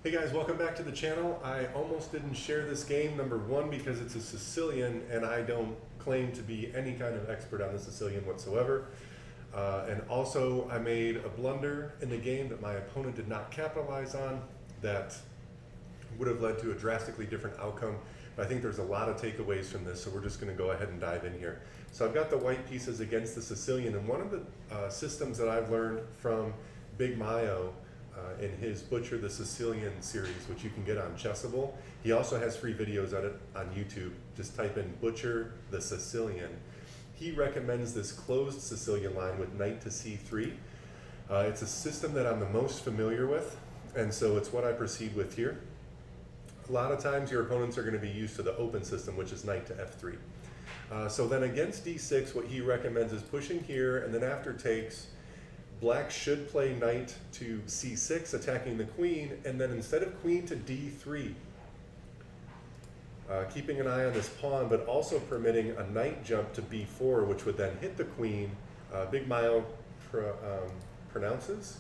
Hey guys, welcome back to the channel. I almost didn't share this game, number one, because it's a Sicilian and I don't claim to be any kind of expert on the Sicilian whatsoever. And also I made a blunder in the game that my opponent did not capitalize on that would have led to a drastically different outcome. But I think there's a lot of takeaways from this, so we're just going to go ahead and dive in here. So I've got the white pieces against the Sicilian, and one of the systems that I've learned from Big Mayo in his Butcher the Sicilian series, which you can get on Chessable. He also has free videos on it on YouTube. Just type in Butcher the Sicilian. He recommends this closed Sicilian line with knight to c3. It's a system that I'm the most familiar with, and so it's what I proceed with here. A lot of times your opponents are going to be used to the open system, which is knight to f3. So then against d6, what he recommends is pushing here, and then after takes, Black should play knight to c6, attacking the queen, and then instead of queen to d3, keeping an eye on this pawn, but also permitting a knight jump to b4, which would then hit the queen. Big Mayo proclaims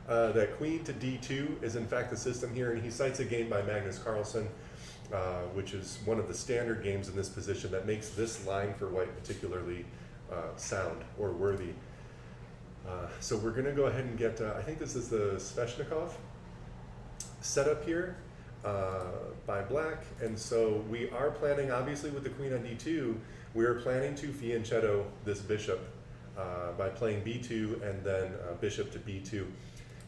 that queen to d2 is in fact the system here, and he cites a game by Magnus Carlsen, which is one of the standard games in this position that makes this line for white particularly sound or worthy. So we're going to go ahead and get, I think this is the Sveshnikov setup here by Black, and so we are planning, obviously with the queen on d2, we are planning to fianchetto this bishop by playing b2 and then bishop to b2.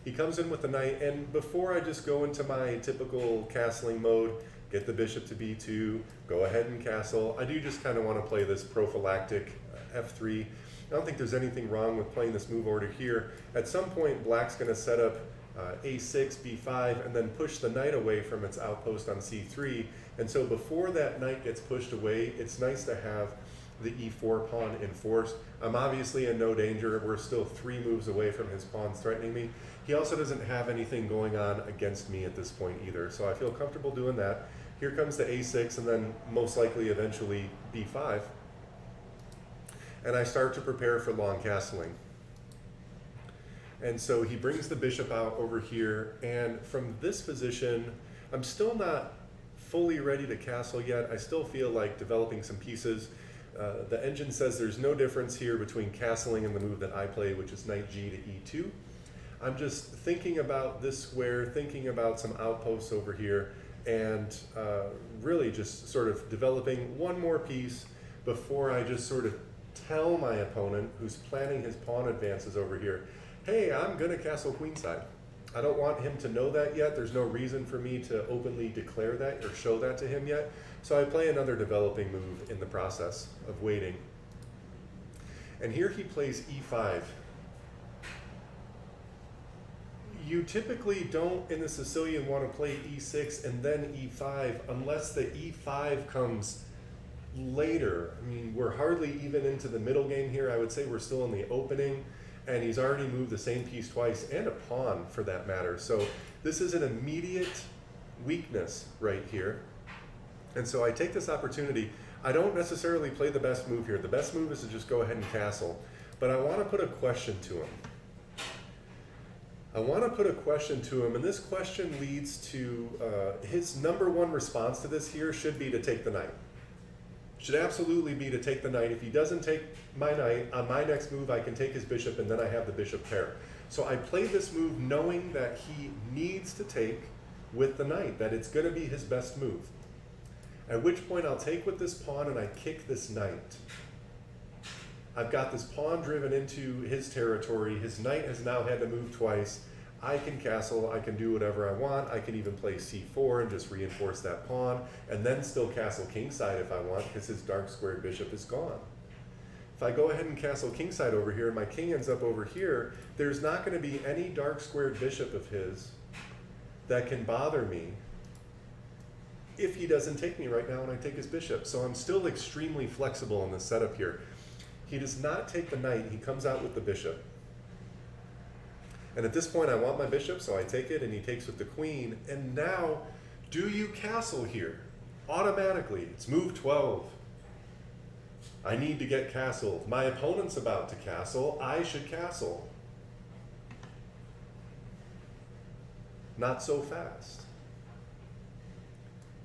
He comes in with the knight, and before I just go into my typical castling mode, get the bishop to b2, go ahead and castle, I do just kind of want to play this prophylactic f3. I don't think there's anything wrong with playing this move order here. At some point, Black's going to set up a6, b5, and then push the knight away from its outpost on c3. And so before that knight gets pushed away, it's nice to have the e4 pawn enforced. I'm obviously in no danger. We're still 3 moves away from his pawns threatening me. He also doesn't have anything going on against me at this point either, so I feel comfortable doing that. Here comes the a6, and then most likely eventually b5. And I start to prepare for long castling. And so he brings the bishop out over here, and from this position, I'm still not fully ready to castle yet. I still feel like developing some pieces. The engine says there's no difference here between castling and the move that I play, which is knight g to e2. I'm just thinking about this square, thinking about some outposts over here, and really just sort of developing one more piece before I just sort of tell my opponent, who's planning his pawn advances over here, hey, I'm going to castle queenside. I don't want him to know that yet. There's no reason for me to openly declare that or show that to him yet. So I play another developing move in the process of waiting. And here he plays e5. You typically don't, in the Sicilian, want to play e6 and then e5 unless the e5 comes later. I mean, we're hardly even into the middle game here. I would say we're still in the opening, and he's already moved the same piece twice, and a pawn for that matter. So this is an immediate weakness right here. And so I take this opportunity. I don't necessarily play the best move here. The best move is to just go ahead and castle. But I want to put a question to him. And this question leads to his number one response to this here should be to take the knight. Should absolutely be to take the knight. If he doesn't take my knight, on my next move I can take his bishop, and then I have the bishop pair. So I play this move knowing that he needs to take with the knight, that it's going to be his best move. At which point I'll take with this pawn and I kick this knight. I've got this pawn driven into his territory. His knight has now had to move twice. I can castle, I can do whatever I want. I can even play c4 and just reinforce that pawn, and then still castle kingside if I want, because his dark squared bishop is gone. If I go ahead and castle kingside over here and my king ends up over here, there's not going to be any dark squared bishop of his that can bother me if he doesn't take me right now and I take his bishop. So I'm still extremely flexible in this setup here. He does not take the knight, he comes out with the bishop. And at this point I want my bishop, so I take it, and he takes with the queen. And now, do you castle here? Automatically, it's move 12. I need to get castled. My opponent's about to castle, I should castle. Not so fast.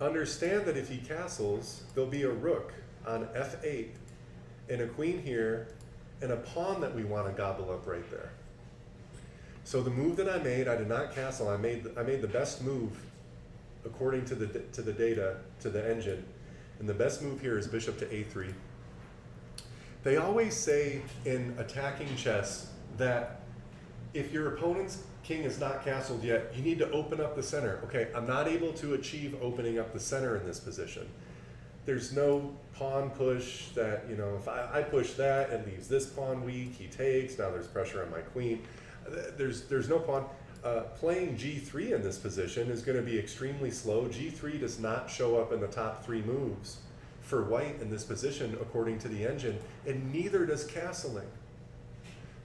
Understand that if he castles, there'll be a rook on f8 and a queen here and a pawn that we want to gobble up right there. So the move that I did not castle. I made the best move according to the data, to the engine, and the best move here is bishop to a3. They always say in attacking chess that if your opponent's king is not castled yet, you need to open up the center. Okay, I'm not able to achieve opening up the center in this position. There's no pawn push that, you know, if I push that, it leaves this pawn weak, he takes, now there's pressure on my queen. There's no pawn. Playing g3 in this position is going to be extremely slow. g3 does not show up in the top 3 moves for white in this position according to the engine, and neither does castling.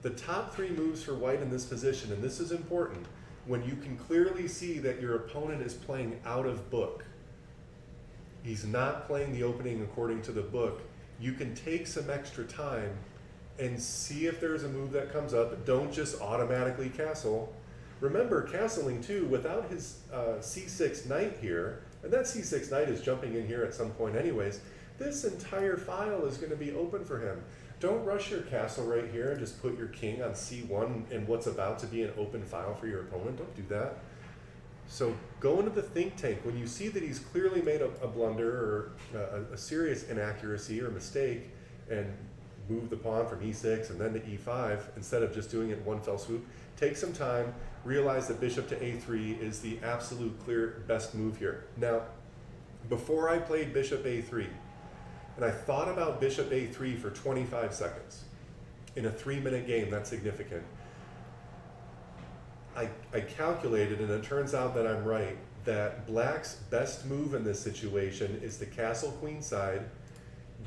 The top 3 moves for white in this position, and this is important, when you can clearly see that your opponent is playing out of book, he's not playing the opening according to the book, you can take some extra time and see if there's a move that comes up. Don't just automatically castle. Remember, castling too, without his c6 knight here, and that c6 knight is jumping in here at some point anyways, this entire file is going to be open for him. Don't rush your castle right here and just put your king on c1 in what's about to be an open file for your opponent. Don't do that. So go into the think tank. When you see that he's clearly made a blunder or a serious inaccuracy or mistake and move the pawn from e6 and then to e5 instead of just doing it in one fell swoop, take some time, realize that bishop to a3 is the absolute clear best move here. Now, before I played bishop a3, and I thought about bishop a3 for 25 seconds. In a 3-minute game, that's significant. I calculated, and it turns out that I'm right, that black's best move in this situation is to castle queenside,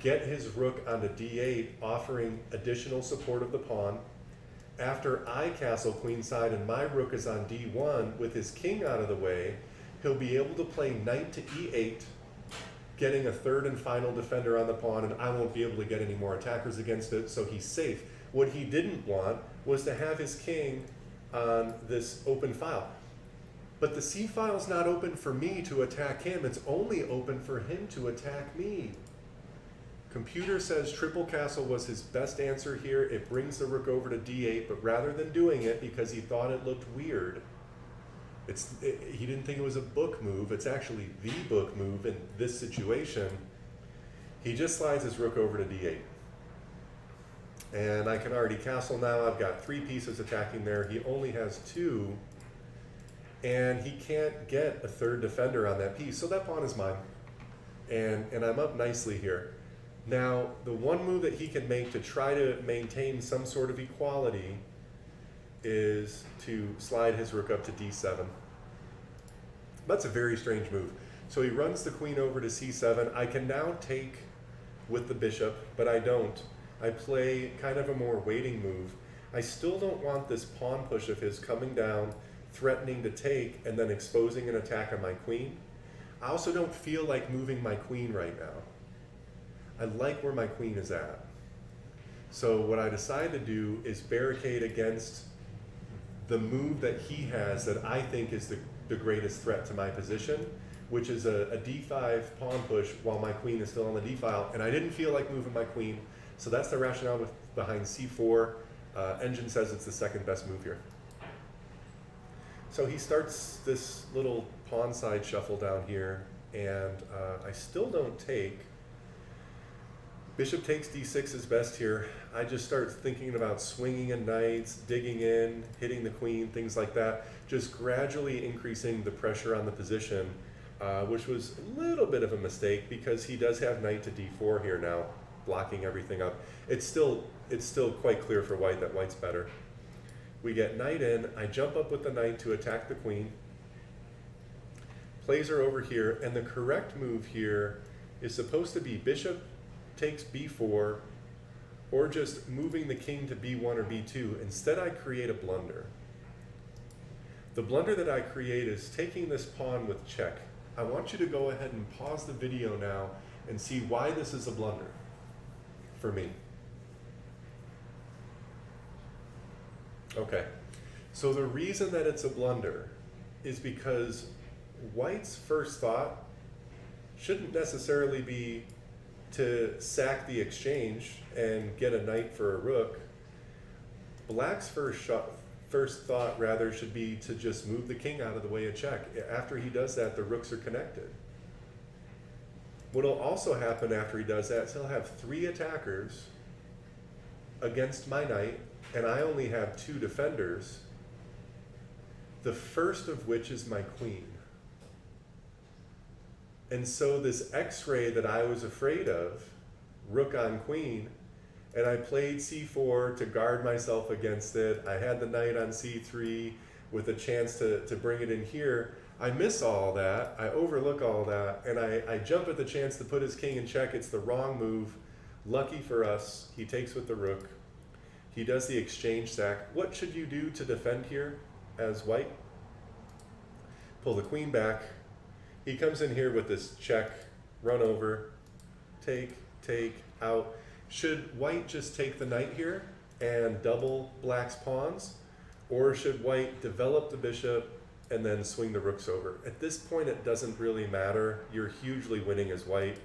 get his rook onto d8, offering additional support of the pawn. After I castle queenside and my rook is on d1 with his king out of the way, he'll be able to play knight to e8, getting a third and final defender on the pawn, and I won't be able to get any more attackers against it, so he's safe. What he didn't want was to have his king on this open file. But the c file is not open for me to attack him, it's only open for him to attack me. Computer says triple castle was his best answer here. It brings the rook over to d8, but rather than doing it because he thought it looked weird, he didn't think it was a book move, it's actually the book move in this situation, he just slides his rook over to d8. And I can already castle now. I've got 3 pieces attacking there. He only has 2, and he can't get a third defender on that piece, so that pawn is mine. And I'm up nicely here. Now, the one move that he can make to try to maintain some sort of equality is to slide his rook up to d7. That's a very strange move. So he runs the queen over to c7. I can now take with the bishop, but I don't. I play kind of a more waiting move. I still don't want this pawn push of his coming down, threatening to take, and then exposing an attack on my queen. I also don't feel like moving my queen right now. I like where my queen is at. So what I decide to do is barricade against the move that he has that I think is the greatest threat to my position, which is a d5 pawn push while my queen is still on the d file, and I didn't feel like moving my queen. So that's the rationale behind c4. Engine says it's the second best move here. So he starts this little pawn side shuffle down here, and I still don't take. Bishop takes d6 is best here. I just start thinking about swinging in knights, digging in, hitting the queen, things like that, just gradually increasing the pressure on the position, which was a little bit of a mistake because he does have knight to d4 here now, blocking everything up. It's still quite clear for white that white's better. We get knight in, I jump up with the knight to attack the queen, plays her over here, and the correct move here is supposed to be bishop takes b4, or just moving the king to b1 or b2. Instead, I create a blunder. The blunder that I create is taking this pawn with check. I want you to go ahead and pause the video now and see why this is a blunder for me. Okay, so the reason that it's a blunder is because white's first thought shouldn't necessarily be to sack the exchange and get a knight for a rook. Black's first thought rather should be to just move the king out of the way of check. After he does that, the rooks are connected. What'll also happen after he does that is he'll have 3 attackers against my knight, and I only have 2 defenders, the first of which is my queen. And so this X-ray that I was afraid of, rook on queen, and I played c4 to guard myself against it. I had the knight on c3 with a chance to bring it in here. I miss all that, I overlook all that, and I jump at the chance to put his king in check. It's the wrong move. Lucky for us, he takes with the rook. He does the exchange sack. What should you do to defend here as white? Pull the queen back. He comes in here with this check, run over, take, out. Should white just take the knight here and double black's pawns? Or should white develop the bishop and then swing the rooks over? At this point, it doesn't really matter. You're hugely winning as white.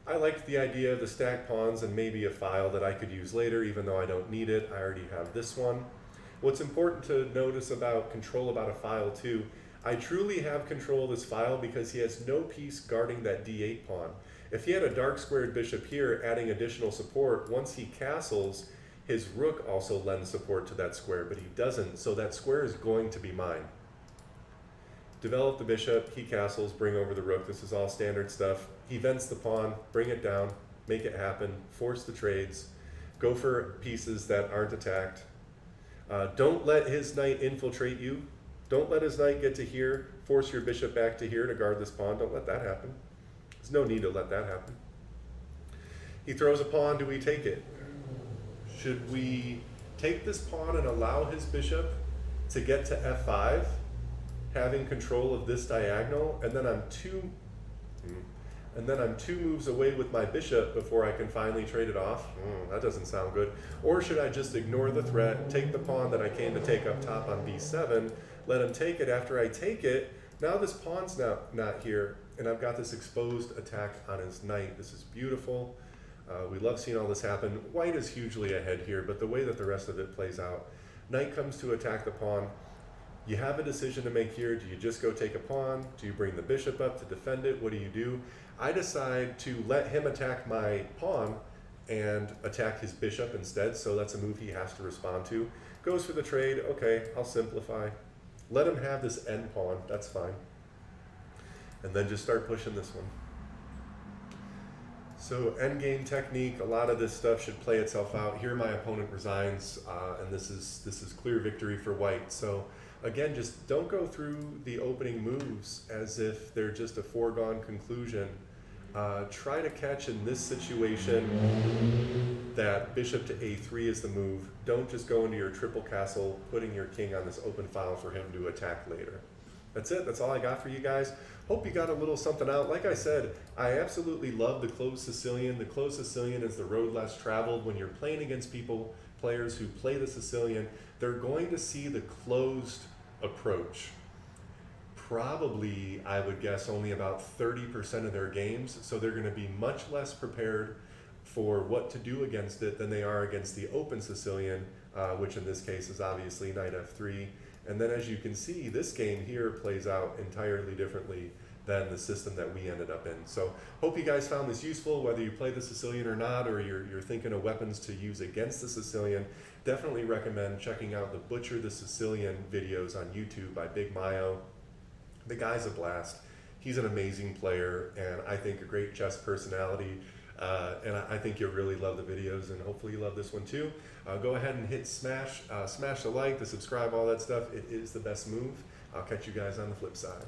I liked the idea of the stacked pawns and maybe a file that I could use later, even though I don't need it. I already have this one. What's important to notice about control about a file too, I truly have control of this file because he has no piece guarding that d8 pawn. If he had a dark squared bishop here adding additional support, once he castles, his rook also lends support to that square, but he doesn't, so that square is going to be mine. Develop the bishop, he castles, bring over the rook. This is all standard stuff. He vents the pawn, bring it down, make it happen, force the trades, go for pieces that aren't attacked. Don't let his knight infiltrate you. Don't let his knight get to here, force your bishop back to here to guard this pawn. Don't let that happen. There's no need to let that happen. He throws a pawn, do we take it? Should we take this pawn and allow his bishop to get to f5, having control of this diagonal, and then I'm two moves away with my bishop before I can finally trade it off? That doesn't sound good. Or should I just ignore the threat, take the pawn that I came to take up top on b7, let him take it? After I take it, now this pawn's not here, and I've got this exposed attack on his knight. This is beautiful. We love seeing all this happen. White is hugely ahead here, but the way that the rest of it plays out, knight comes to attack the pawn. You have a decision to make here. Do you just go take a pawn? Do you bring the bishop up to defend it? What do you do? I decide to let him attack my pawn and attack his bishop instead, so that's a move he has to respond to. Goes for the trade. Okay, I'll simplify. Let him have this end pawn. That's fine. And then just start pushing this one. So endgame technique, a lot of this stuff should play itself out. Here my opponent resigns, and this is clear victory for white. So again, just don't go through the opening moves as if they're just a foregone conclusion. Try to catch in this situation that bishop to a3 is the move. Don't just go into your triple castle, putting your king on this open file for him to attack later. That's it. That's all I got for you guys. Hope you got a little something out. Like I said, I absolutely love the closed Sicilian. The closed Sicilian is the road less traveled. When you're playing against players who play the Sicilian, they're going to see the closed approach. Probably, I would guess, only about 30% of their games. So they're going to be much less prepared for what to do against it than they are against the open Sicilian, which in this case is obviously knight f3. And then as you can see, this game here plays out entirely differently than the system that we ended up in. So hope you guys found this useful, whether you play the Sicilian or not, or you're thinking of weapons to use against the Sicilian. Definitely recommend checking out the Butcher the Sicilian videos on YouTube by Big Mayo. The guy's a blast. He's an amazing player, and I think a great chess personality. And I think you'll really love the videos, and hopefully you love this one too. Go ahead and hit smash the like, the subscribe, all that stuff. It is the best move. I'll catch you guys on the flip side.